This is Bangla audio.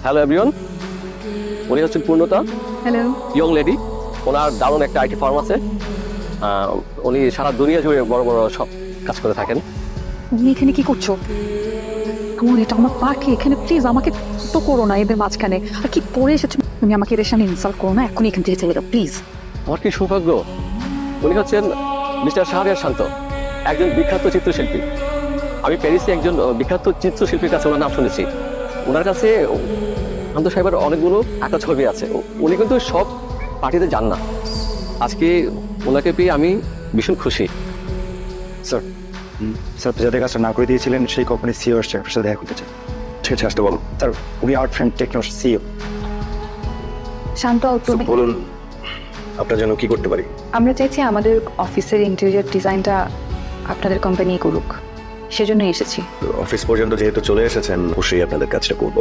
হ্যালো এভরিওয়ান, উনি হচ্ছেন পূর্ণতা। হ্যালো। ইয়ং লেডি, ওনার দারুণ একটা আইটি ফার্ম আছে। উনি সারা দুনিয়া জুড়ে বড় বড় সব কাজ করে থাকেন। তুমি এখানে কি করছো? আমার এটা আমার পাখি, এখানে প্লিজ আমাকে তো করো না এদের মাঝখানে। আর কি পরে এসেছো তুমি? আমাকে এদের সামনে ইনসাল্ট করো না, এখনই এখান থেকে চলে যাও প্লিজ। আমার কি সৌভাগ্য, উনি হচ্ছেন মিস্টার শাহরিয়ার শান্ত, একজন বিখ্যাত চিত্রশিল্পী। আমি প্যারিসে একজন বিখ্যাত চিত্রশিল্পীর কাছে ওনার নাম শুনেছি। ওনার কাছে শান্ত সাহেবের অনেকগুলো একটা ছবি আছে। উনি কিন্তু সব পার্টিতে যান না। আজকে ওনাকে পেয়ে আমি ভীষণ খুশি। স্যার স্যার যাদের কাজটা না করে দিয়েছিলেন সেই কোম্পানির সিও আসছে, আপনার সাথে দেখা করতে চাই। ঠিক আছে, আসতে বলো। স্যার উনি আর্ট ফ্রেন্ড টেকনোর সিও। শান্ত, তুমি বলুন, আপনার জন্য কি করতে পারি? আমরা চাইছি আমাদের অফিসের ইন্টেরিয়র ডিজাইনটা আপনাদের কোম্পানি করুক, সেজন্য এসেছি। অফিস পর্যন্ত যেহেতু চলে এসেছেন, অবশ্যই আপনাদের কাজটা করবো।